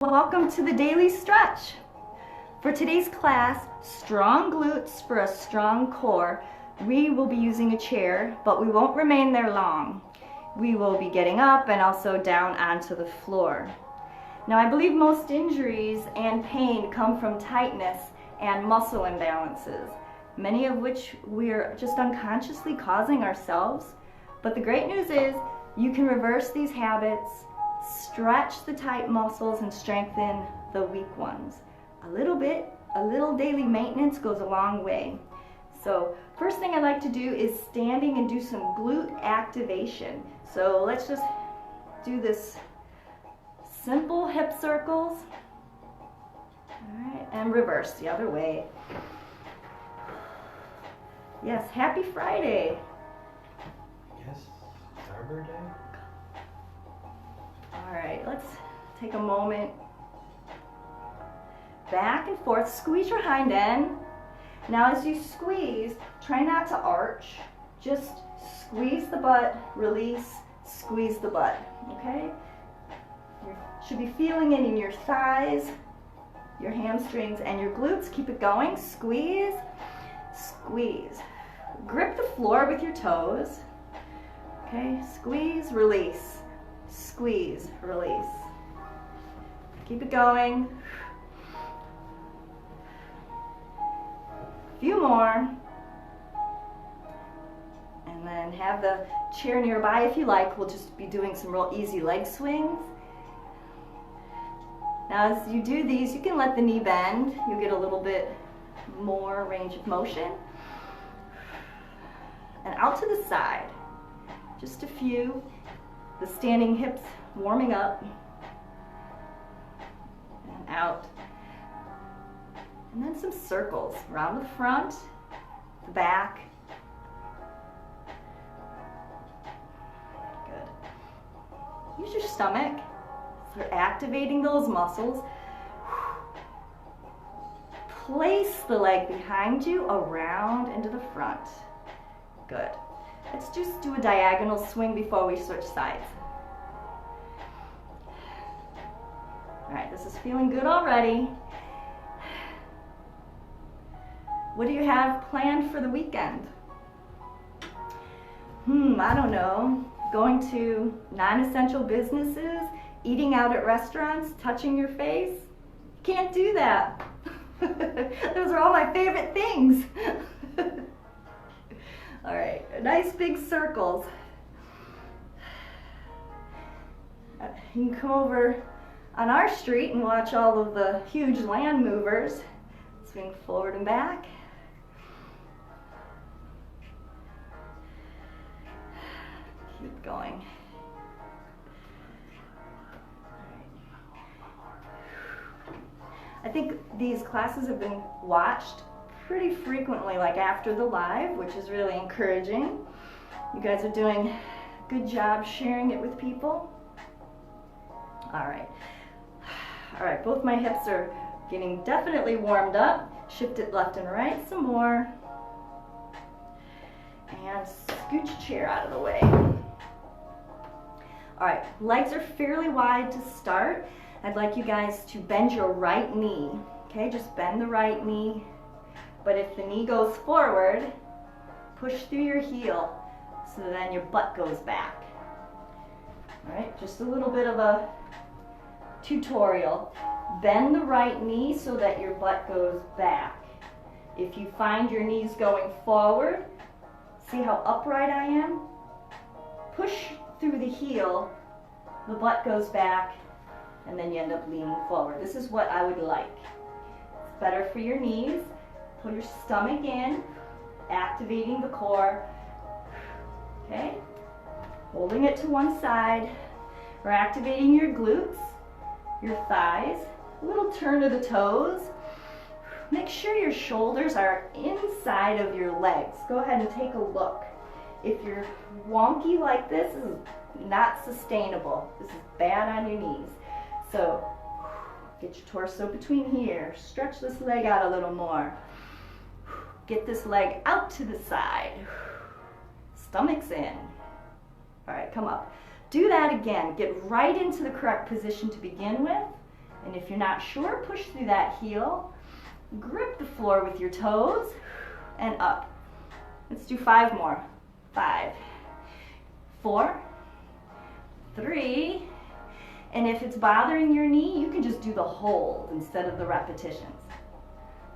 Welcome to the daily stretch. For today's class, strong glutes for a strong core, we will be using a chair, but we won't remain there long. We will be getting up and also down onto the floor. Now, I believe most injuries and pain come from tightness and muscle imbalances, many of which we're just unconsciously causing ourselves. But the great news is you can reverse these habits, stretch the tight muscles and strengthen the weak ones. A little daily maintenance goes a long way. So first thing I like to do is standing and do some glute activation. So let's just do this simple hip circles. All right, and reverse the other way. Yes, happy Friday. Yes, it's Arbor Day. All right, let's take a moment. Back and forth, squeeze your hind end. Now as you squeeze, try not to arch. Just squeeze the butt, release, squeeze the butt, okay? You should be feeling it in your thighs, your hamstrings, and your glutes. Keep it going, squeeze, squeeze. Grip the floor with your toes, okay? Squeeze, release. Squeeze, release. Keep it going. A few more. And then have the chair nearby if you like. We'll just be doing some real easy leg swings. Now as you do these, you can let the knee bend. You'll get a little bit more range of motion. And out to the side. Just a few. The standing hips warming up, and out. And then some circles around the front, the back. Good. Use your stomach. Start activating those muscles. Place the leg behind you around into the front. Good. Let's just do a diagonal swing before we switch sides. All right, this is feeling good already. What do you have planned for the weekend? I don't know. Going to non-essential businesses, eating out at restaurants, touching your face? Can't do that. Those are all my favorite things. All right, nice big circles. You can come over on our street and watch all of the huge land movers. Swing forward and back. Keep going. I think these classes have been watched pretty frequently, like after the live, which is really encouraging. You guys are doing a good job sharing it with people. All right, both my hips are getting definitely warmed up. Shift it left and right some more. And scooch your chair out of the way. All right, legs are fairly wide to start. I'd like you guys to bend your right knee, okay? Just bend the right knee. But if the knee goes forward, push through your heel so then your butt goes back. All right, just a little bit of a tutorial. Bend the right knee so that your butt goes back. If you find your knees going forward, see how upright I am? Push through the heel, the butt goes back, and then you end up leaning forward. This is what I would like. It's better for your knees. Pull your stomach in, activating the core, okay? Holding it to one side. We're activating your glutes, your thighs, a little turn to the toes. Make sure your shoulders are inside of your legs. Go ahead and take a look. If you're wonky like this is not sustainable. This is bad on your knees. So get your torso between here. Stretch this leg out a little more. Get this leg out to the side. Stomach's in. All right, come up. Do that again. Get right into the correct position to begin with, And if you're not sure, push through that heel. Grip the floor with your toes and up. Let's do 5 more. 5, 4, 3, and if it's bothering your knee, you can just do the hold instead of the repetitions.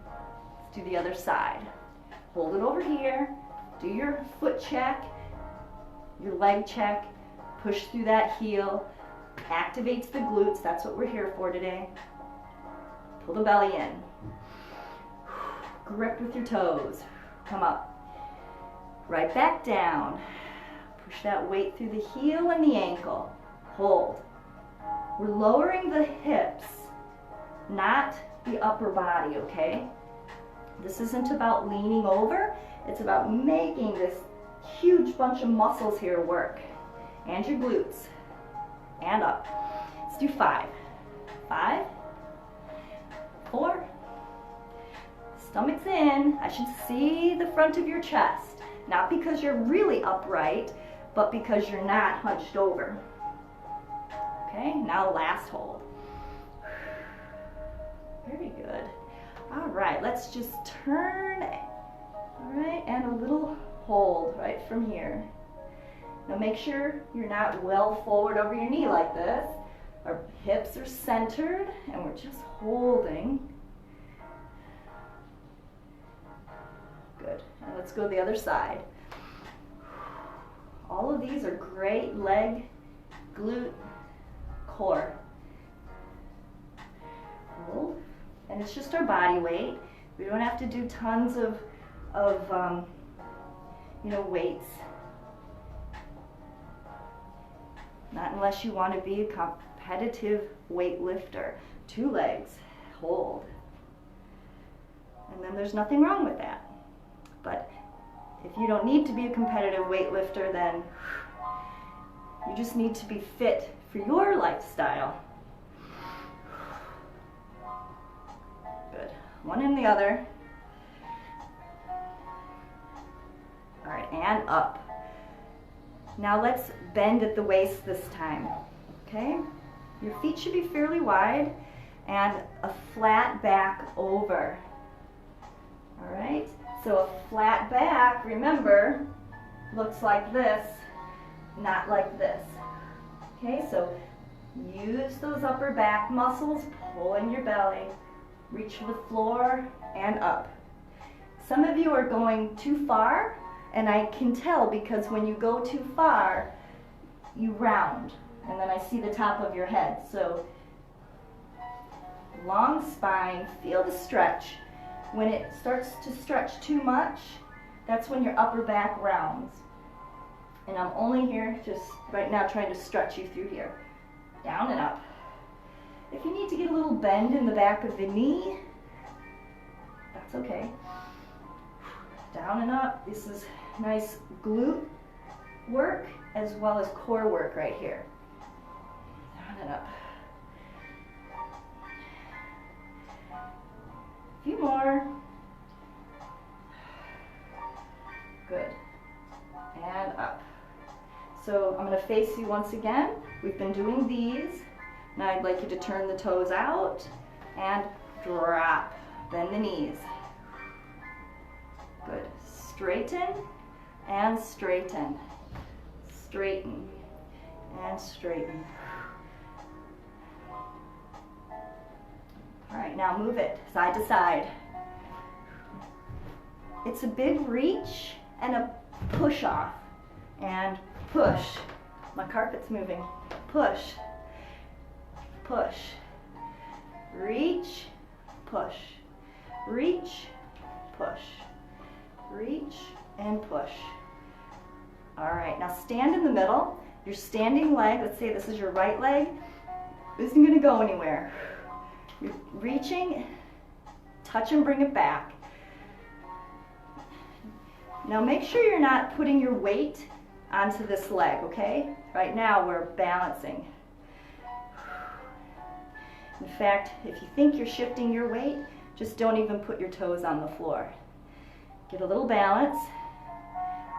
Let's do the other side. Hold it over here, do your foot check, your leg check, push through that heel, activates the glutes, that's what we're here for today. Pull the belly in. Grip with your toes, come up. Right back down. Push that weight through the heel and the ankle. Hold. We're lowering the hips, not the upper body, okay? This isn't about leaning over. It's about making this huge bunch of muscles here work. And your glutes. And up. Let's do 5. 5, 4. Stomach's in. I should see the front of your chest. Not because you're really upright, but because you're not hunched over. Okay, now last hold. Very good. All right, let's just turn. All right, and a little hold right from here. Now make sure you're not well forward over your knee like this. Our hips are centered, and we're just holding. Good. And let's go the other side. All of these are great leg, glute, core. Hold. And it's just our body weight. We don't have to do tons of weights. Not unless you want to be a competitive weightlifter. 2 legs. Hold. And then there's nothing wrong with that. But if you don't need to be a competitive weightlifter, then you just need to be fit for your lifestyle. Good. One and the other. All right, and up. Now let's bend at the waist this time, okay? Your feet should be fairly wide and a flat back over. All right? So a flat back, remember, looks like this, not like this. Okay, so use those upper back muscles, pull in your belly, reach for the floor and up. Some of you are going too far, and I can tell because when you go too far, you round, and then I see the top of your head. So long spine, feel the stretch. When it starts to stretch too much, that's when your upper back rounds. And I'm only here just right now trying to stretch you through here. Down and up. If you need to get a little bend in the back of the knee, that's okay. Down and up. This is nice glute work as well as core work right here. Down and up. A few more. Good. And up. So I'm going to face you once again. We've been doing these. Now I'd like you to turn the toes out and drop. Bend the knees. Good. Straighten and straighten. Straighten and straighten. All right, now move it side to side. It's a big reach and a push off. And push. My carpet's moving. Push. Push. Reach. Push. Reach. Push. Reach and push. All right, now stand in the middle. Your standing leg, let's say this is your right leg, isn't going to go anywhere. You're reaching, touch and bring it back. Now make sure you're not putting your weight onto this leg, okay? Right now we're balancing. In fact, if you think you're shifting your weight, just don't even put your toes on the floor. Get a little balance,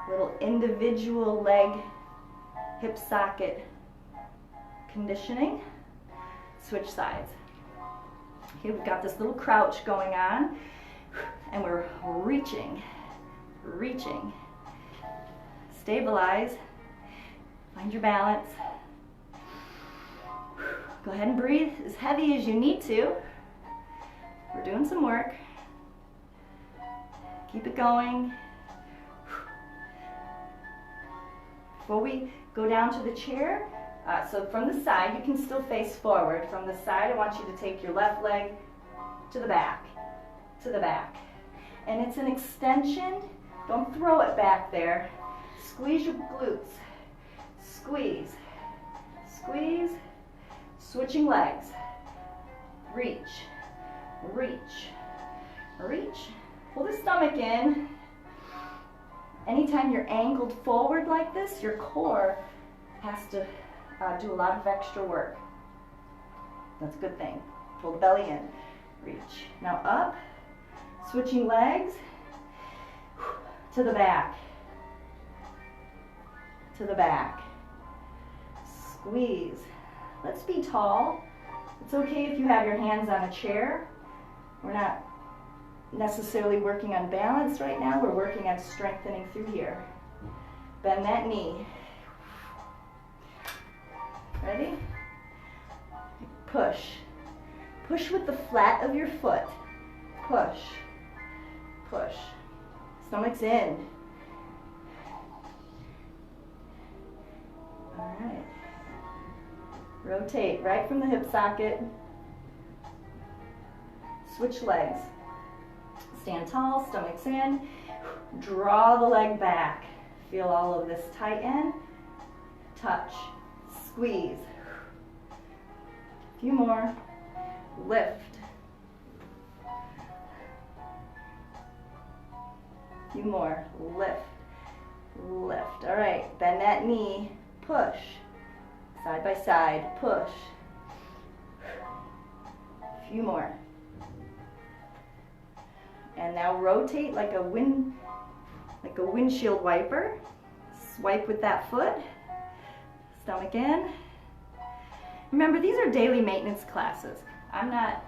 little individual leg hip socket conditioning. Switch sides. Okay, we've got this little crouch going on, and we're reaching, reaching. Stabilize, find your balance. Go ahead and breathe as heavy as you need to. We're doing some work. Keep it going. Before we go down to the chair, so from the side, you can still face forward. From the side, I want you to take your left leg to the back, to the back. And it's an extension. Don't throw it back there. Squeeze your glutes. Squeeze, squeeze. Switching legs. Reach, reach, reach. Pull the stomach in. Anytime you're angled forward like this, your core has to do a lot of extra work. That's a good thing. Pull the belly in. Reach. Now up. Switching legs. To the back. To the back. Squeeze. Let's be tall. It's okay if you have your hands on a chair. We're not necessarily working on balance right now. We're working on strengthening through here. Bend that knee. Ready? Push. Push with the flat of your foot. Push. Push. Stomach's in. All right. Rotate right from the hip socket. Switch legs. Stand tall, stomach's in. Draw the leg back. Feel all of this tighten. Touch. Squeeze. A few more. Lift. A few more. Lift. Lift. All right. Bend that knee. Push. Side by side. Push. A few more. And now rotate like a windshield wiper. Swipe with that foot. Stomach in. Remember, these are daily maintenance classes. I'm not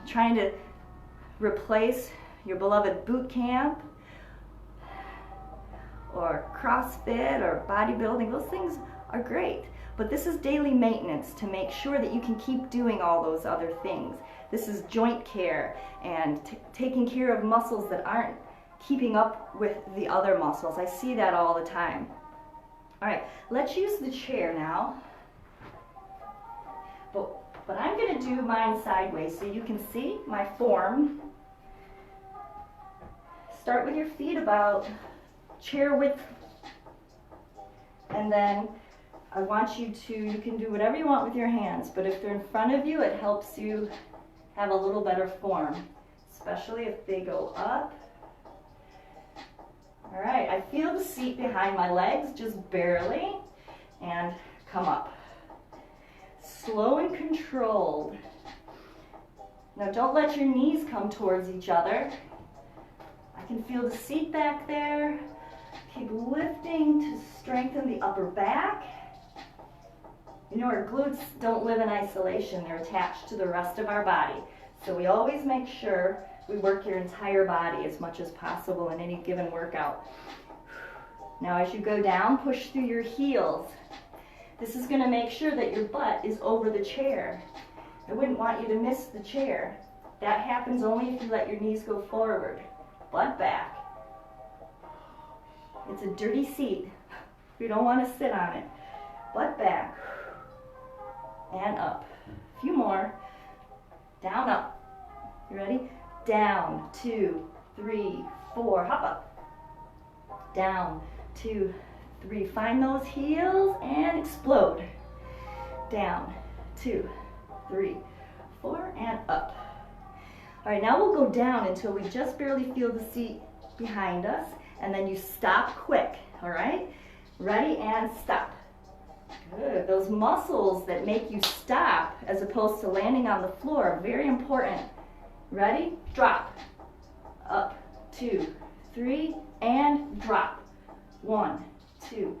trying to replace your beloved boot camp or CrossFit or bodybuilding. Those things are great, but this is daily maintenance to make sure that you can keep doing all those other things. This is joint care and taking care of muscles that aren't keeping up with the other muscles. I see that all the time. All right, let's use the chair now. But I'm going to do mine sideways so you can see my form. Start with your feet about chair width, and then I want you can do whatever you want with your hands, but if they're in front of you, it helps you have a little better form, especially if they go up. All right, I feel the seat behind my legs, just barely, and come up. Slow and controlled. Now don't let your knees come towards each other. I can feel the seat back there. Keep lifting to strengthen the upper back. You know, our glutes don't live in isolation. They're attached to the rest of our body. So we always make sure we work your entire body as much as possible in any given workout. Now as you go down, push through your heels. This is going to make sure that your butt is over the chair. I wouldn't want you to miss the chair. That happens only if you let your knees go forward. Butt back. It's a dirty seat. You don't want to sit on it. Butt back. And up. A few more. Down, up. You ready? Down, 2, 3, 4. Hop up. Down, 2, 3. Find those heels and explode. Down, 2, 3, 4, and up. All right, now we'll go down until we just barely feel the seat behind us, and then you stop quick, all right? Ready, and stop. Good. Those muscles that make you stop as opposed to landing on the floor are very important. Ready? Drop. Up, 2, 3, and drop. 1, 2,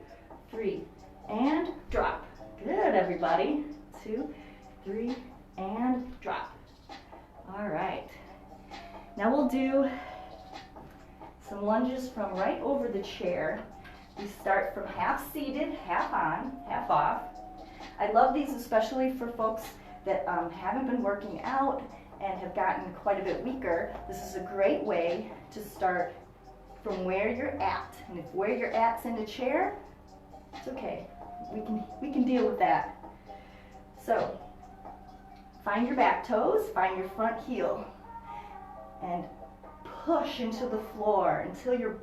3, and drop. Good, everybody. 2, 3, and drop. All Now we'll do some lunges from right over the chair. We start from half seated, half on, half off. I love these especially for folks that haven't been working out and have gotten quite a bit weaker. This is a great way to start from where you're at. And if where you're at's in a chair, it's okay. We can deal with that. So, find your back toes, find your front heel, and push into the floor until your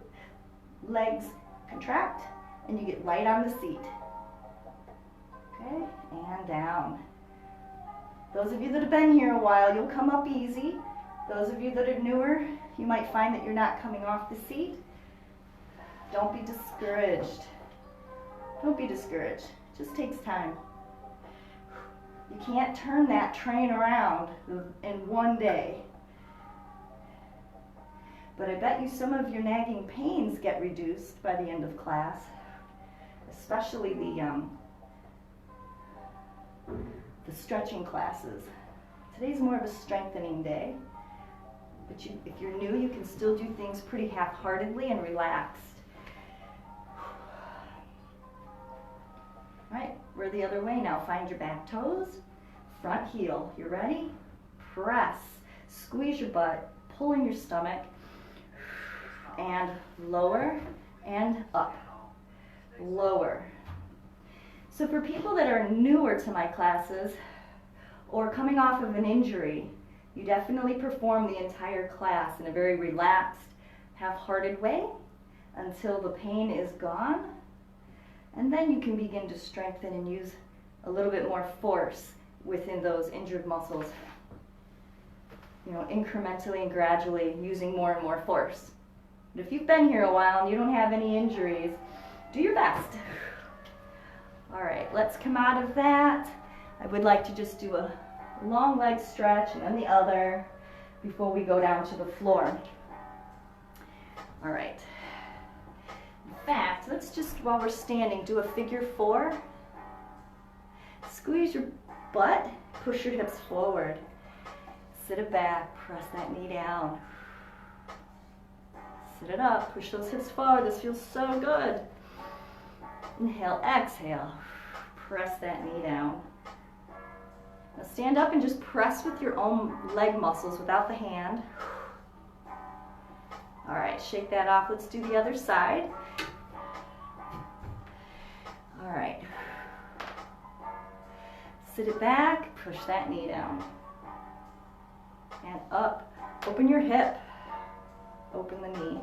legs contract and you get light on the seat. Okay, and down. Those of you that have been here a while, you'll come up easy. Those of you that are newer, you might find that you're not coming off the seat. Don't be discouraged. Don't be discouraged. It just takes time. You can't turn that train around in one day. But I bet you some of your nagging pains get reduced by the end of class, especially the stretching classes. Today's more of a strengthening day, but if you're new, you can still do things pretty half-heartedly and relaxed. All right, we're the other way now. Find your back toes, front heel. You ready? Press, squeeze your butt, pull in your stomach, and lower and up, lower. So for people that are newer to my classes or coming off of an injury, you definitely perform the entire class in a very relaxed, half-hearted way until the pain is gone. And then you can begin to strengthen and use a little bit more force within those injured muscles. You know, incrementally and gradually using more and more force. But if you've been here a while and you don't have any injuries, do your best. All right, let's come out of that. I would like to just do a long leg stretch and then the other before we go down to the floor. All right. In fact, let's just, while we're standing, do a figure 4. Squeeze your butt, push your hips forward. Sit it back, press that knee down. Sit it up, push those hips forward. This feels so good. Inhale, exhale. Press that knee down. Now stand up and just press with your own leg muscles without the hand. All right, shake that off. Let's do the other side. All right. Sit it back, push that knee down. And up. Open your hip. Open the knee.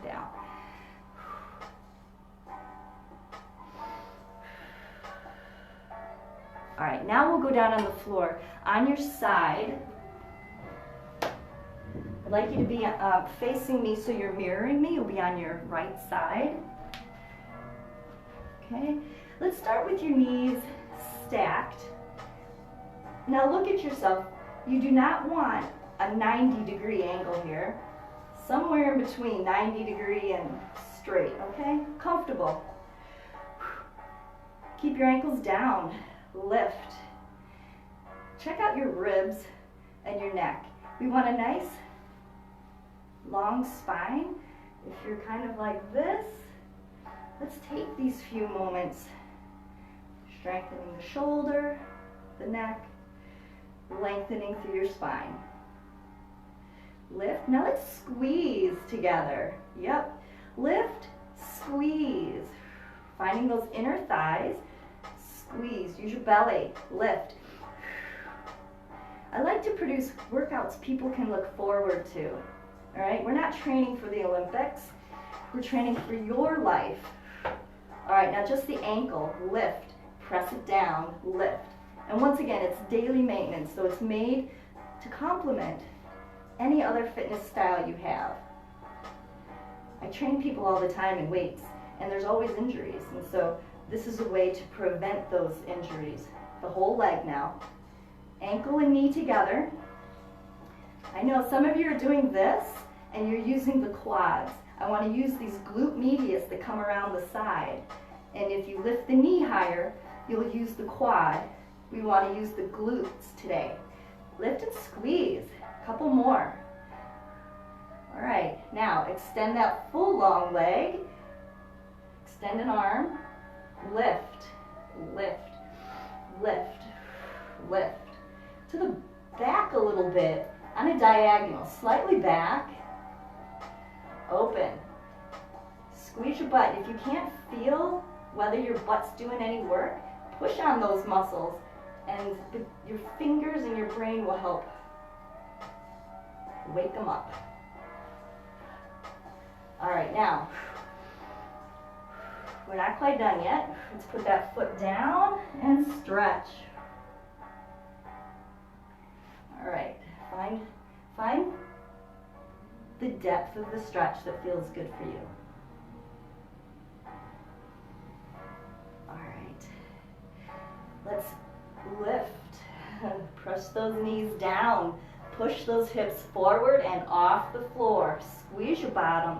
Down. All right, now we'll go down on the floor. On your side, I'd like you to be facing me so you're mirroring me. You'll be on your right side. Okay, let's start with your knees stacked. Now look at yourself. You do not want a 90-degree angle here. Somewhere in between 90-degree and straight, okay? Comfortable. Keep your ankles down. Lift. Check out your ribs and your neck. We want a nice long spine. If you're kind of like this, let's take these few moments strengthening the shoulder, the neck, lengthening through your spine. Lift. Now let's squeeze together. Yep. Lift, squeeze. Finding those inner thighs. Squeeze. Use your belly. Lift. I like to produce workouts people can look forward to. All right? We're not training for the Olympics. We're training for your life. All right, now just the ankle. Lift. Press it down. Lift. And once again, it's daily maintenance, so it's made to complement any other fitness style you have. I train people all the time in weights, and there's always injuries, and so this is a way to prevent those injuries. The whole leg now. Ankle and knee together. I know some of you are doing this, and you're using the quads. I want to use these glute medius that come around the side. And if you lift the knee higher, you'll use the quad. We want to use the glutes today. Lift and squeeze. A couple more. more. All right, now extend that full long leg. Extend an arm. Lift, lift, lift, lift. To the back a little bit on a diagonal, slightly back. Open. Squeeze your butt. If you can't feel whether your butt's doing any work, push on those muscles and your fingers and your brain will help wake them up. All right, now, we're not quite done yet. Let's put that foot down and stretch. All right, find the depth of the stretch that feels good for you. All right, let's lift. Press those knees down. Push those hips forward and off the floor. Squeeze your bottom.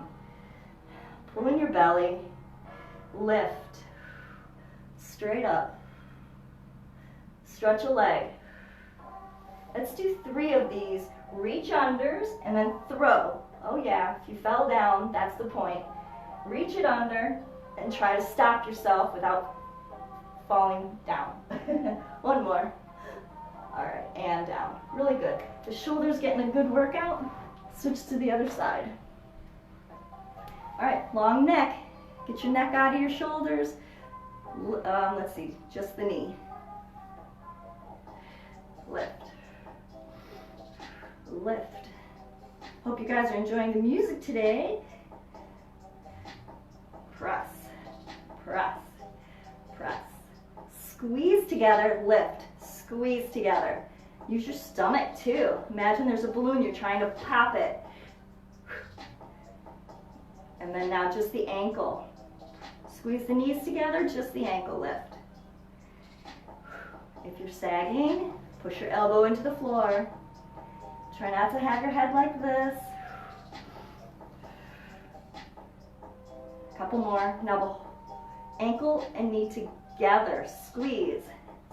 Pull in your belly. Lift. Straight up. Stretch a leg. Let's do 3 of these. Reach unders and then throw. Oh yeah, if you fell down, that's the point. Reach it under and try to stop yourself without falling down. One more. All right, and down. Really good. The shoulder's getting a good workout. Switch to the other side. All right, long neck. Get your neck out of your shoulders. Let's see, just the knee. Lift. Lift. Hope you guys are enjoying the music today. Press, press, press. Squeeze together, lift. Squeeze together. Use your stomach too. Imagine there's a balloon, you're trying to pop it. And then now just the ankle. Squeeze the knees together, just the ankle lift. If you're sagging, push your elbow into the floor. Try not to have your head like this. Couple more. Now the ankle and knee together. Squeeze,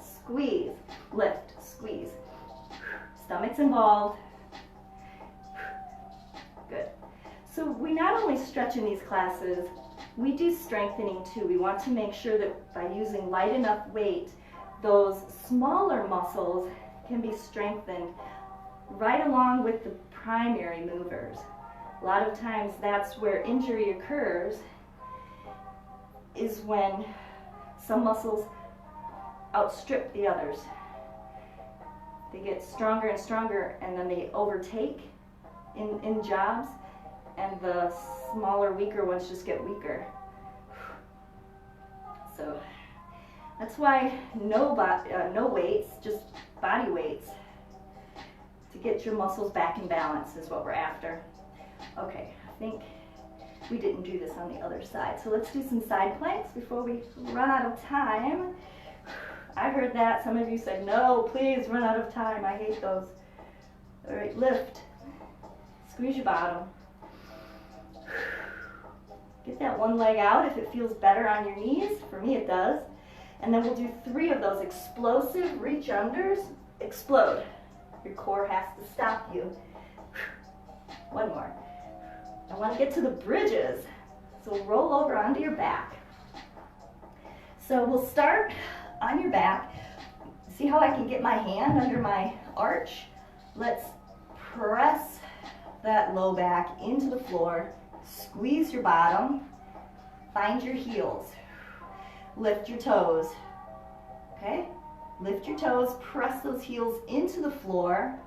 squeeze, lift, squeeze. Stomach's involved. Good. So we not only stretch in these classes, we do strengthening too. We want to make sure that by using light enough weight, those smaller muscles can be strengthened right along with the primary movers. A lot of times that's where injury occurs, is when some muscles outstrip the others. They get stronger and stronger and then they overtake in jobs, and the smaller, weaker ones just get weaker. So that's why no weights, just body weights to get your muscles back in balance is what we're after. Okay, I think we didn't do this on the other side. So let's do some side planks before we run out of time. I heard that. Some of you said, no, please run out of time. I hate those. All right, lift. Squeeze your bottom. Get that one leg out if it feels better on your knees. For me, it does. And then we'll do 3 of those explosive reach unders. Explode. Your core has to stop you. One more. I want to get to the bridges. So roll over onto your back. So we'll start on your back. See how I can get my hand under my arch? Let's press that low back into the floor. Squeeze your bottom. Find your heels. Lift your toes. Okay? Lift your toes, press those heels into the floor,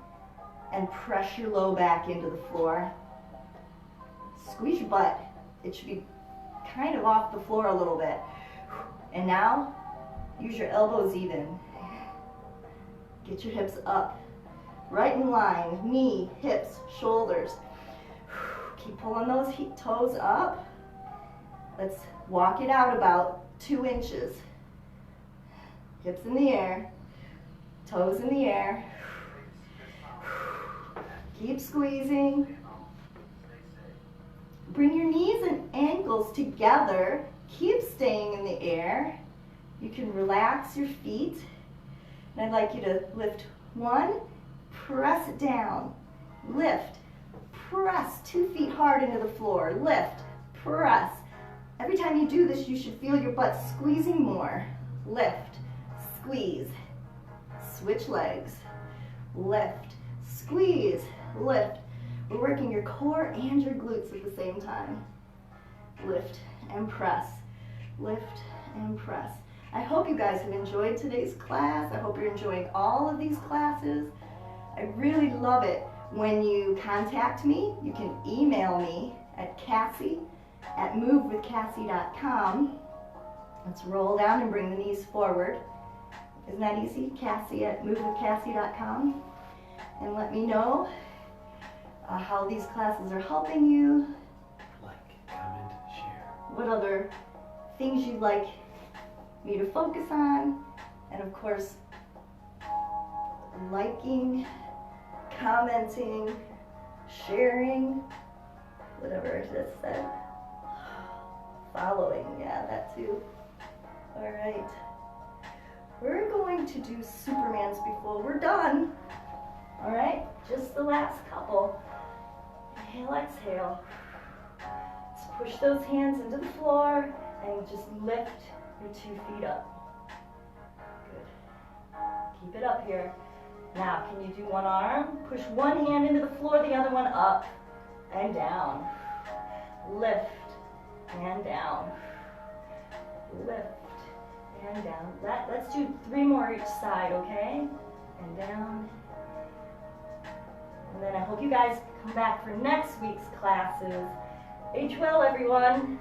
and press your low back into the floor. Squeeze your butt. It should be kind of off the floor a little bit. And now, use your elbows even. Get your hips up. Right in line, knee, hips, shoulders. Keep pulling those toes up. Let's walk it out about 2 inches. Hips in the air, toes in the air. Keep squeezing. Bring your knees and ankles together. Keep staying in the air. You can relax your feet. And I'd like you to lift 1, press it down. lift, press 2 feet hard into the floor, lift, press. Every time you do this, you should feel your butt squeezing more. Lift, squeeze, switch legs, lift, squeeze, lift. We're working your core and your glutes at the same time. Lift and press, lift and press. I hope you guys have enjoyed today's class. I hope you're enjoying all of these classes. I really love it when you contact me. You can email me at Cassy@movewithcassy.com. Let's roll down and bring the knees forward. Isn't that easy? Cassy@movewithcassy.com. And let me know how these classes are helping you. Like, comment, share. What other things you'd like me to focus on. And of course, liking, commenting, sharing, whatever it just said. Following, yeah, that too. All right. We're going to do Supermans before we're done. All right, just the last couple. Inhale, exhale. Let's push those hands into the floor and just lift your 2 feet up. Good. Keep it up here. Now, can you do one arm? Push one hand into the floor, the other one up and down. Lift and down. Lift and down. Let's do 3 more each side, okay? And down. And then I hope you guys come back for next week's classes. Age well, everyone.